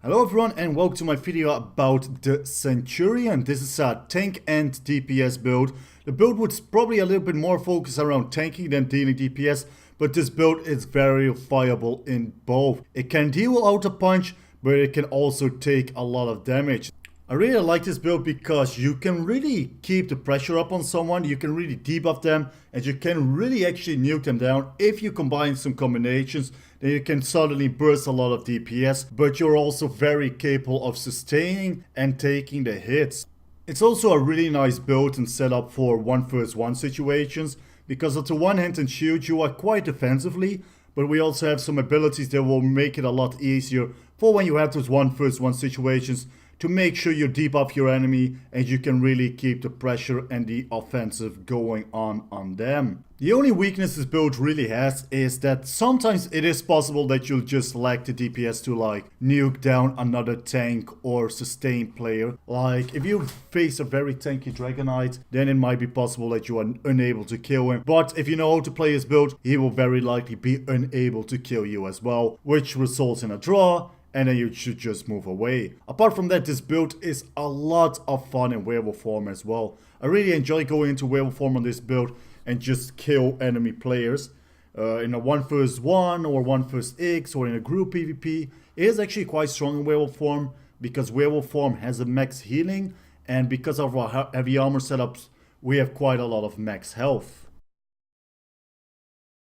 Hello everyone and welcome to my video about the Centurion. This is a tank and DPS build. The build would probably a little bit more focus around tanking than dealing DPS, but this build is very viable in both. It can deal out a punch, but it can also take a lot of damage. I really like this build because you can really keep the pressure up on someone, you can really debuff them, and you can really actually nuke them down. If you combine some combinations, then you can suddenly burst a lot of DPS, but you're also very capable of sustaining and taking the hits. It's also a really nice build and setup for 1v1 situations, because at the one hand and shoot you are quite defensively, but we also have some abilities that will make it a lot easier for when you have those 1v1 situations to make sure you debuff your enemy and you can really keep the pressure and the offensive going on them. The only weakness this build really has is that sometimes it is possible that you'll just lack the DPS to like nuke down another tank or sustain player. Like if you face a very tanky Dragonite, then it might be possible that you are unable to kill him. But if you know how to play his build, he will very likely be unable to kill you as well, which results in a draw. And then you should just move away. Apart from that, this build is a lot of fun in Waiver Form as well. I really enjoy going into Waiver Form on this build and just kill enemy players. In a 1v1 or 1vx or in a group PvP, it is actually quite strong in Werewolf Form because Werewolf Form has a max healing, and because of our heavy armor setups, we have quite a lot of max health.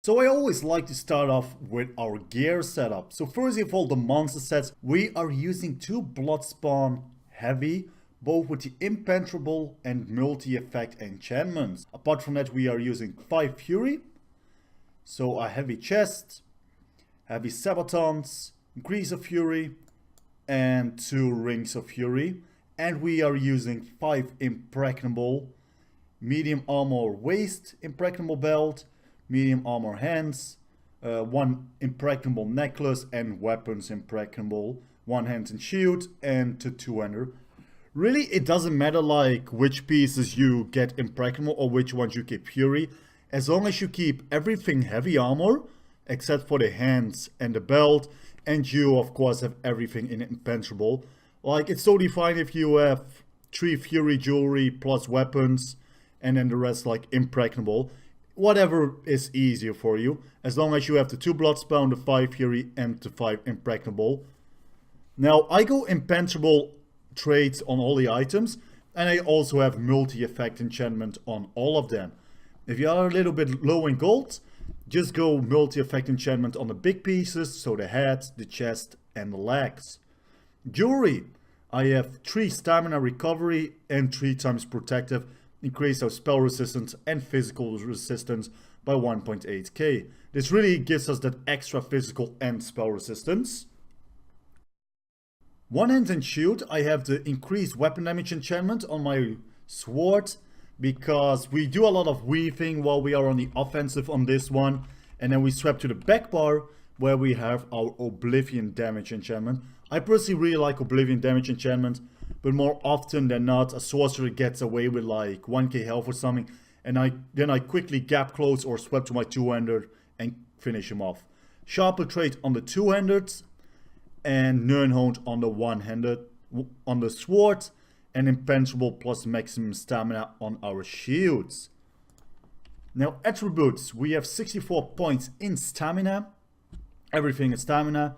So I always like to start off with our gear setup. So first of all, the monster sets, we are using 2 Bloodspawn heavy, both with the impenetrable and multi-effect enchantments. Apart from that, we are using 5 Fury, so a heavy chest, heavy sabatons, increase of Fury, and 2 rings of Fury. And we are using 5 impregnable, medium armor waist, impregnable belt, medium armor hands, 1 impregnable necklace, and weapons impregnable, 1 hand and shield, and 2-hander. Really, it doesn't matter like which pieces you get impregnable or which ones you keep fury, as long as you keep everything heavy armor, except for the hands and the belt, and you of course have everything in impenetrable. Like, it's totally fine if you have 3 fury jewelry plus weapons, and then the rest like impregnable. Whatever is easier for you, as long as you have the 2 Bloodspawn, the 5 Fury, and the 5 Impregnable. Now, I go impenetrable traits on all the items, and I also have multi-effect enchantment on all of them. If you are a little bit low in gold, just go multi-effect enchantment on the big pieces, so the head, the chest, and the legs. Jewelry, I have 3 stamina recovery and 3 times protective, increase our spell resistance and physical resistance by 1.8k. This really gives us that extra physical and spell resistance. 1 hand and shield, I have the increased weapon damage enchantment on my sword, because we do a lot of weaving while we are on the offensive on this one, and then we swap to the back bar where we have our Oblivion damage enchantment. I personally really like Oblivion damage enchantment, but more often than not, a sorcerer gets away with like 1k health or something, and then I quickly gap close or swap to my 2-hander and finish him off. Sharper trait on the 2-handed, and Nirnhound on the 1-handed, on the sword, and impenetrable plus maximum stamina on our shields. Now attributes, we have 64 points in stamina, everything is stamina.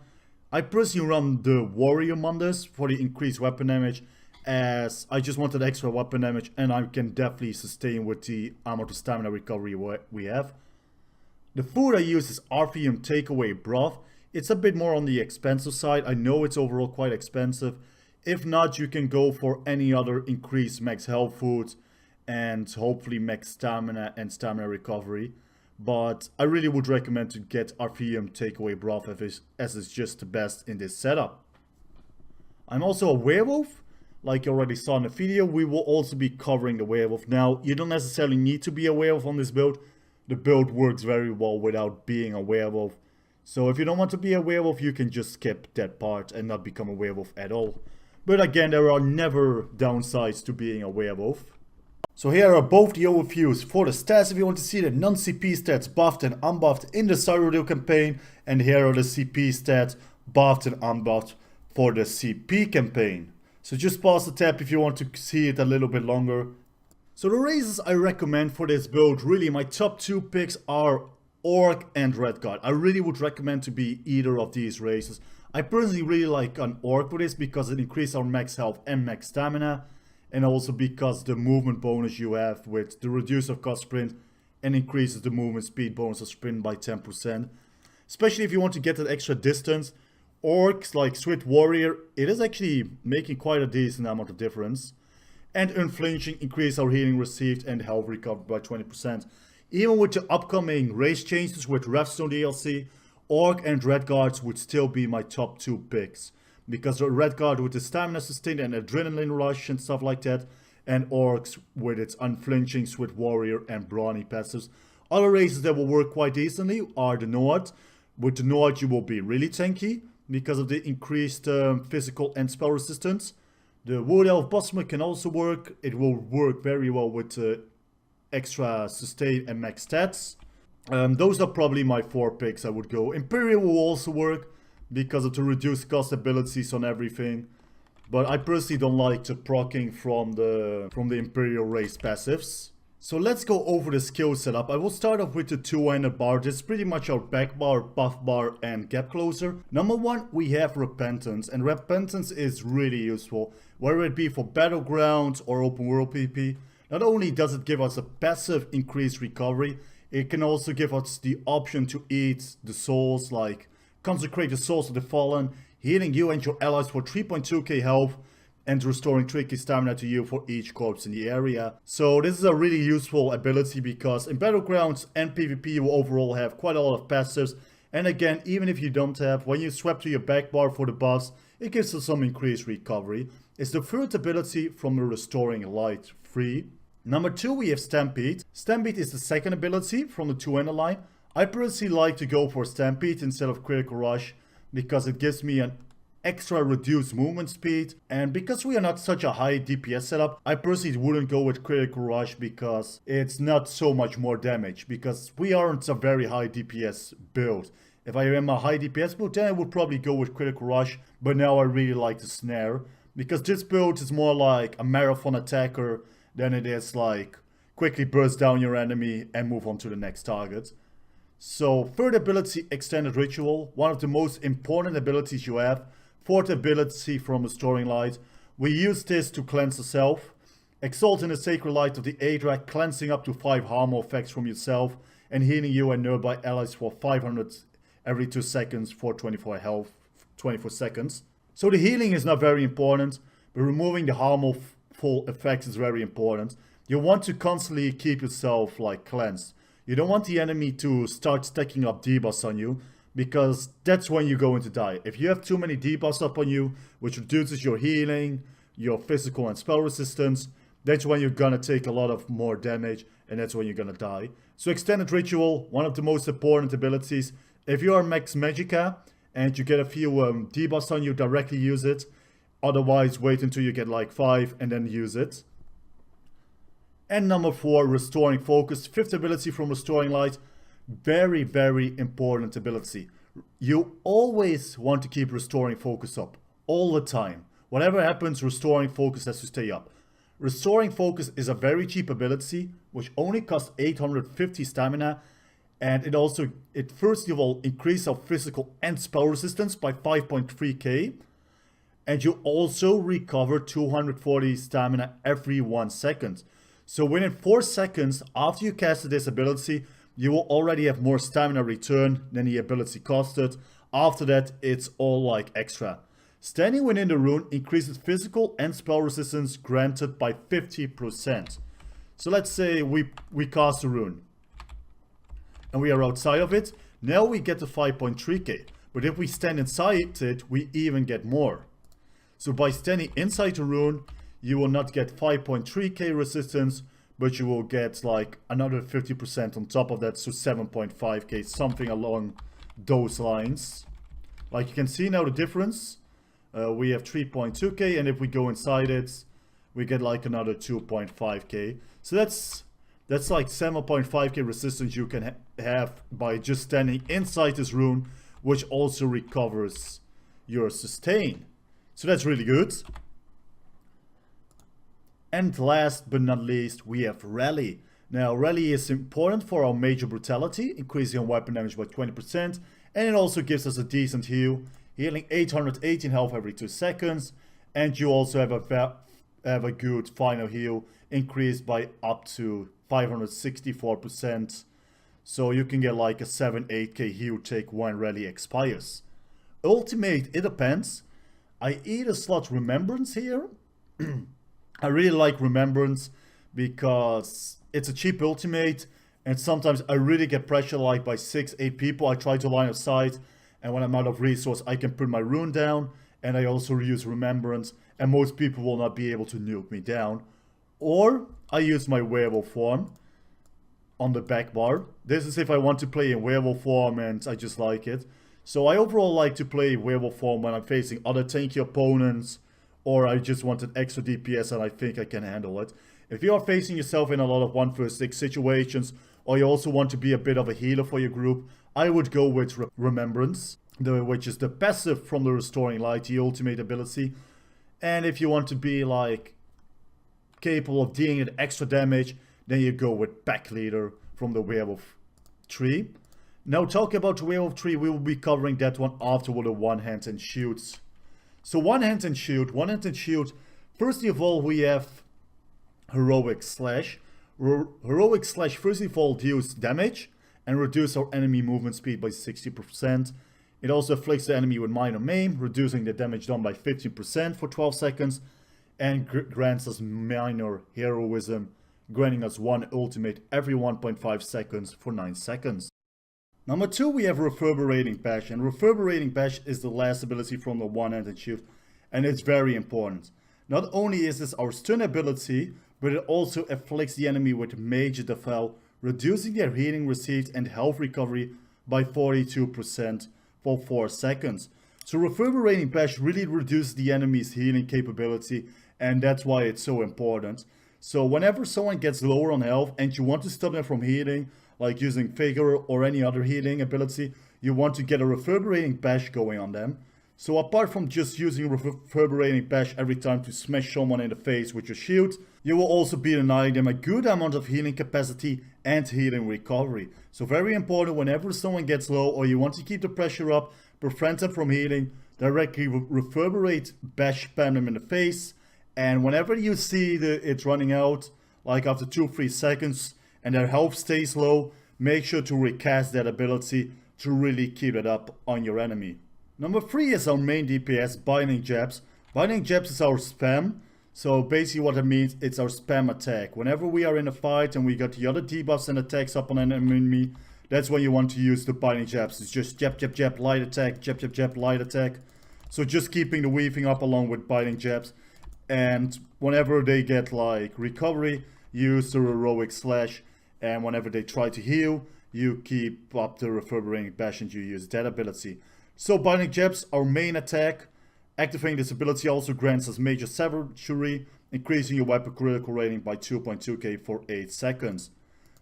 I personally run the Warrior Mundus for the increased weapon damage, as I just wanted extra weapon damage and I can definitely sustain with the armor to stamina recovery we have. The food I use is RPM takeaway broth. It's a bit more on the expensive side. I know it's overall quite expensive. If not, you can go for any other increased max health food and hopefully max stamina and stamina recovery. But I really would recommend to get RPM takeaway broth as it's just the best in this setup. I'm also a werewolf. Like you already saw in the video, we will also be covering the werewolf. Now, you don't necessarily need to be a werewolf on this build. The build works very well without being a werewolf. So if you don't want to be a werewolf, you can just skip that part and not become a werewolf at all. But again, there are never downsides to being a werewolf. So here are both the overviews for the stats if you want to see the non-CP stats buffed and unbuffed in the Cyrodiil campaign. And here are the CP stats buffed and unbuffed for the CP campaign. So just pause the tab if you want to see it a little bit longer. So the races I recommend for this build, really my top 2 picks are Orc and Redguard. I really would recommend to be either of these races. I personally really like an Orc for this because it increases our max health and max stamina. And also because the movement bonus you have with the reduce of cost sprint and increases the movement speed bonus of sprint by 10%. Especially if you want to get that extra distance. Orcs like Swift Warrior, it is actually making quite a decent amount of difference. And Unflinching increase our healing received and health recovered by 20%. Even with the upcoming race changes with Revstone DLC, Orc and Redguards would still be my top 2 picks. Because the Redguard with the stamina sustain and adrenaline rush and stuff like that. And Orcs with its Unflinching, Swift Warrior and Brawny passives. Other races that will work quite decently are the Nord. With the Nord you will be really tanky because of the increased physical and spell resistance. The Wood Elf Bossman can also work. It will work very well with extra sustain and max stats. Those are probably my 4 picks I would go. Imperial will also work because of the reduced cost abilities on everything. But I personally don't like the proccing from the Imperial race passives. So let's go over the skill setup. I will start off with the 2-handed bar. This is pretty much our back bar, buff bar and gap closer. Number 1, we have Repentance. And Repentance is really useful. Whether it be for Battlegrounds or Open World PvP. Not only does it give us a passive increased recovery, it can also give us the option to eat the souls, like Consecrate the Souls of the Fallen, healing you and your allies for 3.2k health, and restoring 3k stamina to you for each corpse in the area. So this is a really useful ability because in Battlegrounds and PvP you will overall have quite a lot of passives. And again, even if you don't have, when you swap to your back bar for the buffs, it gives us some increased recovery. It's the third ability from the Restoring Light 3. Number 2, we have Stampede. Stampede is the second ability from the 2-handed line. I personally like to go for Stampede instead of Critical Rush because it gives me an extra reduced movement speed, and because we are not such a high DPS setup, I personally wouldn't go with Critical Rush because it's not so much more damage, because we aren't a very high DPS build. If I am a high DPS build, then I would probably go with Critical Rush, but now I really like the Snare, because this build is more like a marathon attacker than it is like quickly burst down your enemy and move on to the next target. So third ability, Extended Ritual, one of the most important abilities you have. Fourth ability from Restoring Light. We use this to cleanse the self. Exalt in the Sacred Light of the Adrak, cleansing up to 5 harmful effects from yourself and healing you and nearby allies for 500 every 2 seconds for 24 health, 24 seconds. So the healing is not very important, but removing the harmful effects is very important. You want to constantly keep yourself like cleansed. You don't want the enemy to start stacking up debuffs on you, because that's when you're going to die. If you have too many debuffs up on you, which reduces your healing, your physical and spell resistance, that's when you're gonna take a lot of more damage, and that's when you're gonna die. So Extended Ritual, one of the most important abilities. If you are Max Magicka and you get a few debuffs on you, directly use it. Otherwise, wait until you get like 5 and then use it. And number 4, Restoring Focus. Fifth ability from Restoring Light. Very, very important ability. You always want to keep Restoring Focus up. All the time. Whatever happens, Restoring Focus has to stay up. Restoring Focus is a very cheap ability, which only costs 850 stamina. And it first of all increases our physical and spell resistance by 5.3k. And you also recover 240 stamina every 1 second. So within 4 seconds after you casted this ability, you will already have more stamina return than the ability costed. After that, it's all like extra. Standing within the rune increases physical and spell resistance granted by 50%. So let's say we cast a rune and we are outside of it. Now we get to 5.3k. But if we stand inside it, we even get more. So by standing inside the rune, you will not get 5.3k resistance, but you will get like another 50% on top of that, so 7.5k, something along those lines. Like you can see now the difference. We have 3.2k, and if we go inside it, we get like another 2.5k. So that's like 7.5k resistance you can have by just standing inside this rune, which also recovers your sustain. So that's really good. And last but not least, we have Rally. Now, Rally is important for our major brutality, increasing our weapon damage by 20%, and it also gives us a decent heal, healing 818 health every 2 seconds, and you also have a good final heal, increased by up to 564%, so you can get like a 7-8k heal take when Rally expires. Ultimate, it depends. I either slot Remembrance here. I really like Remembrance because it's a cheap ultimate, and sometimes I really get pressure like by 6-8 people. I try to line of sight, and when I'm out of resource I can put my rune down, and I also use Remembrance, and most people will not be able to nuke me down. Or I use my Werewolf form on the back bar. This is if I want to play in Werewolf form and I just like it. So I overall like to play Werewolf form when I'm facing other tanky opponents, or I just wanted extra DPS and I think I can handle it. If you are facing yourself in a lot of 1 vs 6 situations, or you also want to be a bit of a healer for your group, I would go with Remembrance, which is the passive from the Restoring Light, the ultimate ability. And if you want to be like capable of dealing it extra damage, then you go with Pack Leader from the Werewolf tree. Now, talking about the Werewolf tree, we will be covering that one after with the One Hand and Shield. So One Hand and Shield. First of all, we have Heroic Slash. Heroic Slash first of all deals damage and reduce our enemy movement speed by 60%. It also afflicts the enemy with minor maim, reducing the damage done by 15% for 12 seconds, and grants us minor heroism, granting us 1 ultimate every 1.5 seconds for 9 seconds. Number 2, we have Reverberating Passion. Reverberating Passion is the last ability from the one-handed shield, and it's very important. Not only is this our stun ability, but it also afflicts the enemy with major defile, reducing their healing received and health recovery by 42% for 4 seconds. So Reverberating Passion really reduces the enemy's healing capability, and that's why it's so important. So whenever someone gets lower on health and you want to stop them from healing, like using Figure or any other healing ability, you want to get a Reverberating Bash going on them. So apart from just using Reverberating Bash every time to smash someone in the face with your shield, you will also be denying them a good amount of healing capacity and healing recovery. So very important, whenever someone gets low or you want to keep the pressure up, prevent them from healing, directly Reverberate Bash spam them in the face, and whenever you see it running out, like after 2-3 seconds, and their health stays low, make sure to recast that ability to really keep it up on your enemy. Number 3 is our main DPS, Binding Jabs. Binding Jabs is our spam. So basically what it means, it's our spam attack. Whenever we are in a fight and we got the other debuffs and attacks up on an enemy, that's when you want to use the Binding Jabs. It's just jab, jab, jab, light attack, jab, jab, jab, light attack. So just keeping the weaving up along with Binding Jabs. And whenever they get like recovery, use the Heroic Slash. And whenever they try to heal, you keep up the Reverberating Bash and you use that ability. So Binding Jabs, our main attack. Activating this ability also grants us major savagery, increasing your weapon critical rating by 2.2k for 8 seconds.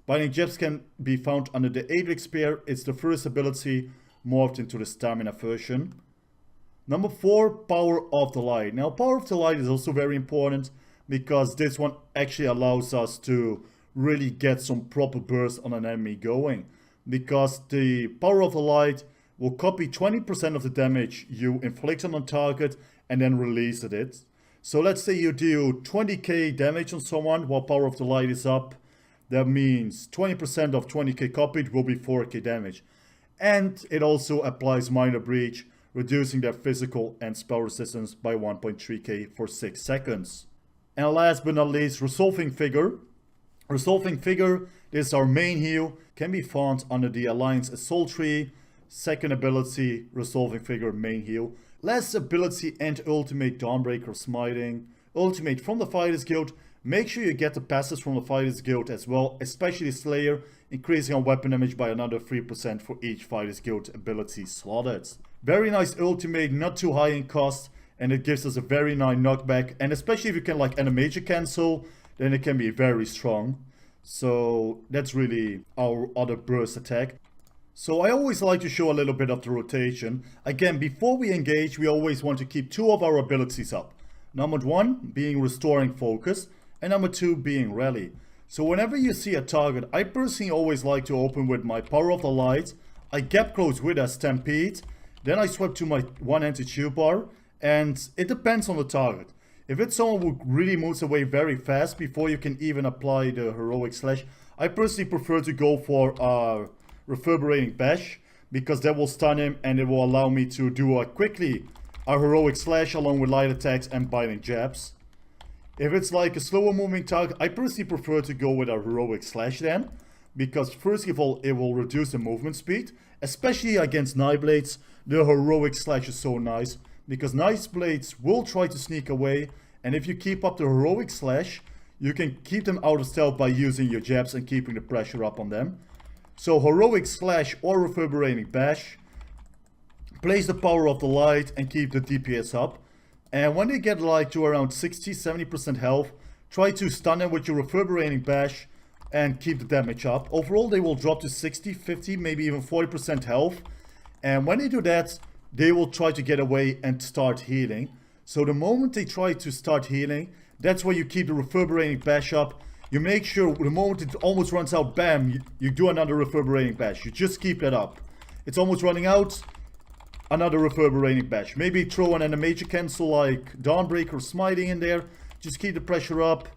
Binding Jabs can be found under the Apex Spear. It's the first ability morphed into the Stamina version. Number 4, Power of the Light. Now Power of the Light is also very important because this one actually allows us to really get some proper burst on an enemy going. Because the Power of the Light will copy 20% of the damage you inflict on a target and then release it. So let's say you do 20k damage on someone while Power of the Light is up. That means 20% of 20k copied will be 4k damage. And it also applies Minor Breach, reducing their physical and spell resistance by 1.3k for 6 seconds. And last but not least, Resolving Figure. Resolving Figure is our main heal, can be found under the Alliance Assault tree. Second ability, Resolving Figure main heal. Last ability and ultimate, Dawnbreaker Smiting. Ultimate from the Fighters Guild. Make sure you get the passes from the Fighters Guild as well, especially Slayer, increasing our weapon damage by another 3% for each Fighters Guild ability slotted. Very nice ultimate, not too high in cost, and it gives us a very nice knockback, and especially if you can like animation cancel, then it can be very strong. So that's really our other burst attack. So I always like to show a little bit of the rotation. Again, before we engage, we always want to keep two of our abilities up. Number one being restoring focus, and number two being rally. So whenever you see a target, I personally always like to open with my power of the light. I gap close with a stampede, then I swap to my one-handed shield bar, and it depends on the target. If it's someone who really moves away very fast before you can even apply the heroic slash, I personally prefer to go for Reverberating Bash, because that will stun him and it will allow me to do quickly a heroic slash along with light attacks and biting jabs. If it's like a slower moving target, I personally prefer to go with a heroic slash then, because first of all it will reduce the movement speed, especially against knife blades. The heroic slash is so nice because knife blades will try to sneak away, and if you keep up the heroic slash, you can keep them out of stealth by using your jabs and keeping the pressure up on them. So heroic slash or reverberating bash, place the power of the light and keep the DPS up. And when they get like to around 60-70% health, try to stun them with your reverberating bash and keep the damage up. Overall they will drop to 60, 50, maybe even 40% health. And when they do that, they will try to get away and start healing. So the moment they try to start healing, that's where you keep the reverberating bash up. You make sure the moment it almost runs out, bam, you do another reverberating bash. You just keep that up. It's almost running out, another reverberating bash. Maybe throw in a major cancel like Dawnbreaker Smiting in there. Just keep the pressure up.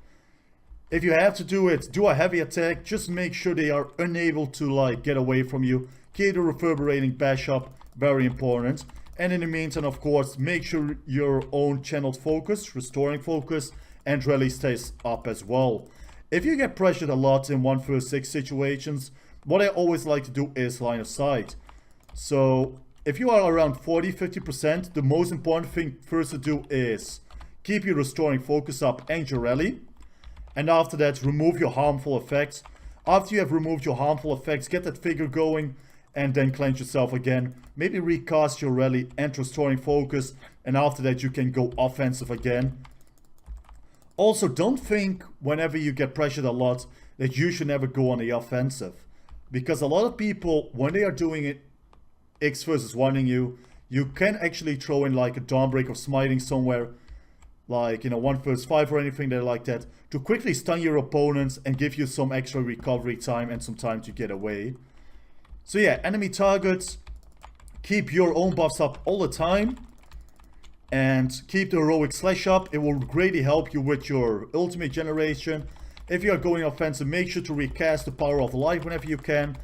If you have to do it, do a heavy attack. Just make sure they are unable to like get away from you. Keep the reverberating bash up, very important. And in the meantime, of course, make sure your own channeled focus, restoring focus, and rally stays up as well. If you get pressured a lot in 1v6 situations, what I always like to do is line of sight. So if you are around 40-50%, the most important thing first to do is keep your restoring focus up and your rally. And after that, remove your harmful effects. After you have removed your harmful effects, get that figure going and then cleanse yourself again. Maybe recast your rally and restoring focus, and after that you can go offensive again. Also, don't think whenever you get pressured a lot that you should never go on the offensive. Because a lot of people, when they are doing it X versus 1ing you, you can actually throw in like a Dawnbreaker Smiting somewhere, like, you know, 1 vs 5 or anything like that, to quickly stun your opponents and give you some extra recovery time and some time to get away. So yeah, enemy targets, keep your own buffs up all the time. And keep the heroic slash up. It will greatly help you with your ultimate generation. If you are going offensive, make sure to recast the power of light whenever you can.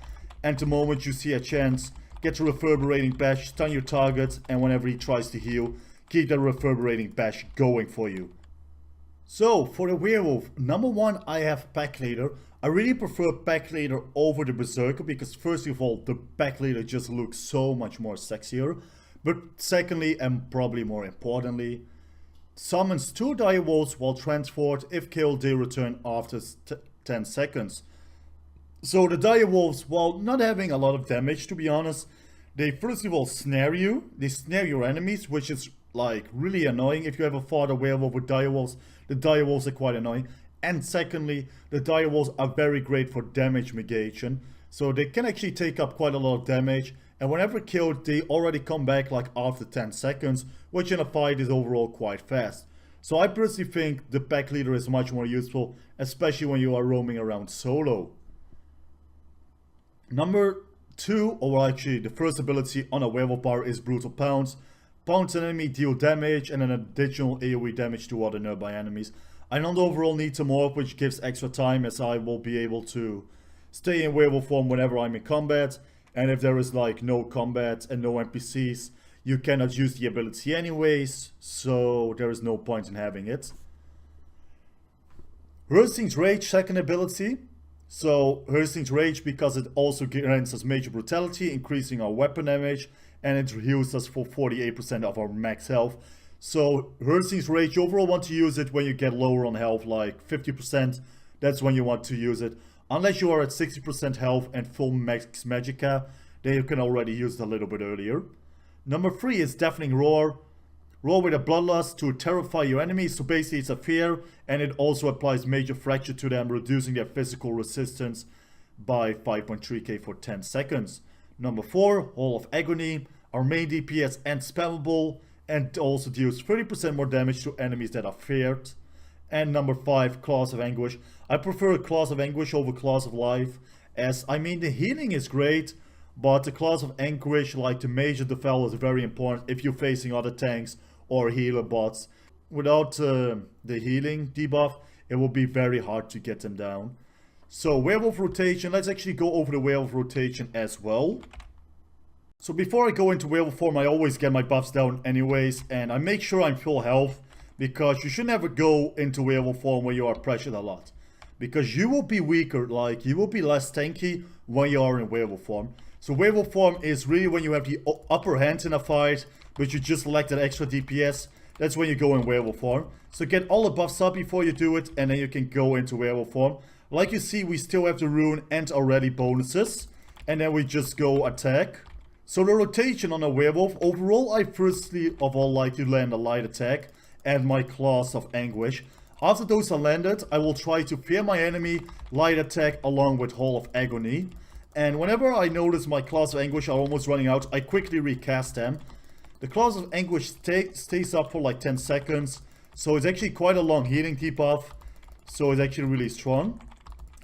And the moment you see a chance, get your reverberating bash, stun your target, and whenever he tries to heal, keep the reverberating bash going for you. So for the werewolf, number one, I have pack leader. I really prefer pack leader over the berserker because first of all, the pack leader just looks so much more sexier. But secondly, and probably more importantly, summons 2 direwolves while transport. If killed, they return after 10 seconds. So the direwolves, while not having a lot of damage, to be honest, they first of all snare you. They snare your enemies, which is like really annoying. If you ever fought a werewolf with direwolves, the direwolves are quite annoying. And secondly, the direwolves are very great for damage mitigation. So they can actually take up quite a lot of damage. And whenever killed, they already come back like after 10 seconds, which in a fight is overall quite fast. So I personally think the pack leader is much more useful, especially when you are roaming around solo. Number 2, or actually the first ability on a werewolf bar is Brutal Pounce. Pounce an enemy, deal damage, and an additional AoE damage to other nearby enemies. I don't overall need to morph, which gives extra time as I will be able to stay in werewolf form whenever I'm in combat. And if there is like no combat and no NPCs, you cannot use the ability anyways, so there is no point in having it. Hurlsting's Rage, second ability. So Hurlsting's Rage, because it also grants us major brutality, increasing our weapon damage, and it heals us for 48% of our max health. So Hurlsting's Rage, you overall want to use it when you get lower on health, like 50%, that's when you want to use it. Unless you are at 60% health and full max magicka, then you can already use it a little bit earlier. Number 3 is Deafening Roar. Roar with a Bloodlust to terrify your enemies, so basically it's a fear, and it also applies major fracture to them, reducing their physical resistance by 5.3k for 10 seconds. Number 4, Hall of Agony. Our main DPS and spammable and also deals 30% more damage to enemies that are feared. And number 5, Claws of Anguish. I prefer Claws of Anguish over Claws of Life, as I mean the healing is great, but the Claws of Anguish, like the Mage of the Fell, is very important if you're facing other tanks or healer bots. Without the healing debuff, it will be very hard to get them down. So Werewolf rotation, let's actually go over the Werewolf rotation as well. So before I go into Werewolf form, I always get my buffs down anyways, and I make sure I'm full health, because you should never go into Werewolf form when you are pressured a lot. Because you will be weaker, like you will be less tanky when you are in Werewolf form. So Werewolf form is really when you have the upper hand in a fight, but you just lack that extra DPS. That's when you go in Werewolf form. So get all the buffs up before you do it, and then you can go into Werewolf form. Like you see, we still have the rune and already bonuses, and then we just go attack. So the rotation on a Werewolf, overall I firstly of all like to land a light attack and my Claws of Anguish. After those are landed, I will try to fear my enemy, light attack along with Hall of Agony. And whenever I notice my Claws of Anguish are almost running out, I quickly recast them. The Claws of Anguish stays up for like 10 seconds, so it's actually quite a long healing debuff, so it's actually really strong.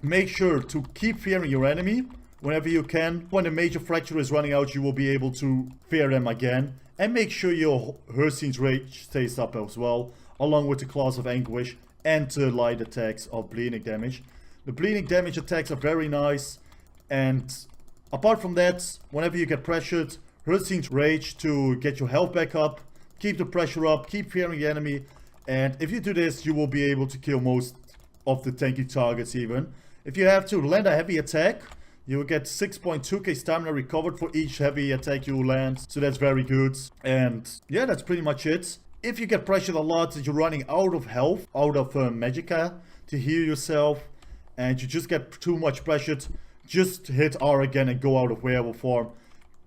Make sure to keep fearing your enemy whenever you can. When the Major Fracture is running out, you will be able to fear them again. And make sure your Hercine's Rage stays up as well, along with the Claws of Anguish and the light attacks of bleeding damage. The bleeding damage attacks are very nice, and apart from that, whenever you get pressured, Hercine's Rage to get your health back up, keep the pressure up, keep fearing the enemy, and if you do this, you will be able to kill most of the tanky targets even. If you have to land a heavy attack, you will get 6.2k stamina recovered for each heavy attack you land, so that's very good. And yeah, that's pretty much it. If you get pressured a lot and you're running out of health, out of magicka to heal yourself, and you just get too much pressured, just hit R again and go out of Werewolf form.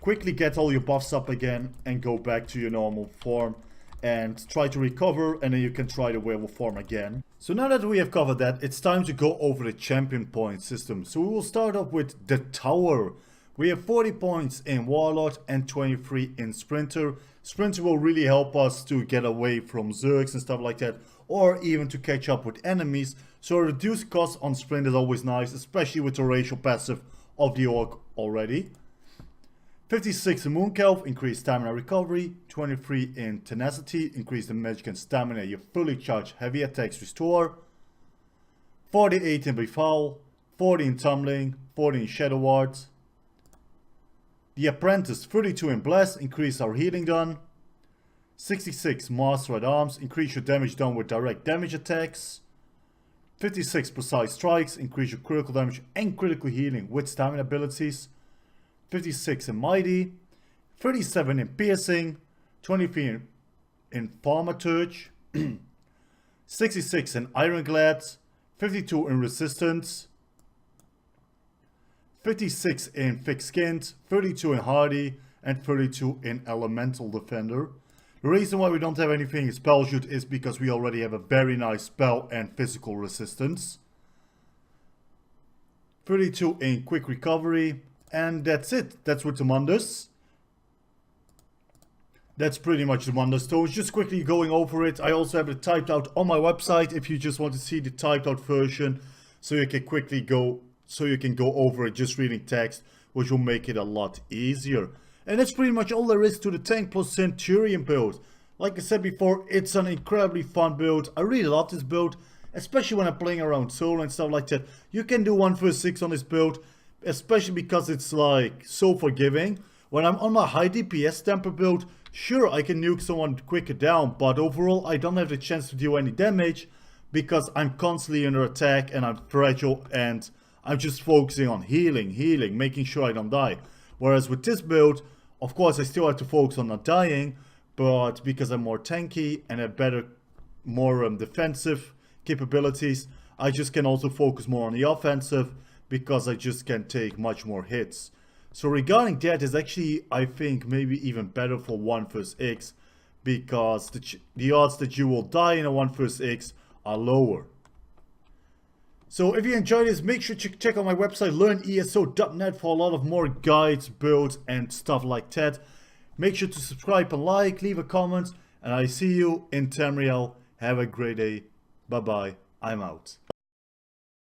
Quickly get all your buffs up again and go back to your normal form and try to recover, and then you can try the Werewolf form again. So now that we have covered that, it's time to go over the champion point system. So we will start off with the tower. We have 40 points in Warlord and 23 in Sprinter. Sprinter will really help us to get away from Zergs and stuff like that, or even to catch up with enemies. So a reduced cost on Sprint is always nice, especially with the racial passive of the Orc already. 56 in Moonkelf, increased stamina recovery. 23 in Tenacity, increase the magic and stamina, you fully charge heavy attacks restore. 48 in Befoul, 40 in Tumbling, 40 in Shadow Ward. The Apprentice, 32 in Bless, increase our healing done. 66 Master at Arms, increase your damage done with direct damage attacks. 56 Precise Strikes, increase your critical damage and critical healing with stamina abilities. 56 in Mighty, 37 in Piercing, 23 in Thaumaturge, 66 in Ironclad, 52 in Resistance, 56 in Thick Skinned, 32 in Hardy, and 32 in Elemental Defender. The reason why we don't have anything in Spell Shoot is because we already have a very nice spell and physical resistance. 32 in Quick Recovery. And that's it. That's with the Mundus. That's pretty much the Mundus. So just quickly going over it. I also have it typed out on my website if you just want to see the typed out version. So you can quickly go, over it just reading text, which will make it a lot easier. And that's pretty much all there is to the Tankplar-Centurion build. Like I said before, it's an incredibly fun build. I really love this build, especially when I'm playing around solo and stuff like that. You can do 1 vs 6 on this build, especially because it's like so forgiving. When I'm on my high DPS Templar build, sure I can nuke someone quicker down, but overall I don't have the chance to do any damage because I'm constantly under attack and I'm fragile and I'm just focusing on healing, making sure I don't die. Whereas with this build, of course I still have to focus on not dying, but because I'm more tanky and have better, more defensive capabilities, I just can also focus more on the offensive, because I just can take much more hits. So regarding that, is actually, I think, maybe even better for 1 vs X, because the odds that you will die in a 1 vs X are lower. So if you enjoyed this, make sure to check out my website learneso.net for a lot of more guides, builds and stuff like that. Make sure to subscribe and like, leave a comment, and I see you in Tamriel. Have a great day. Bye bye. I'm out.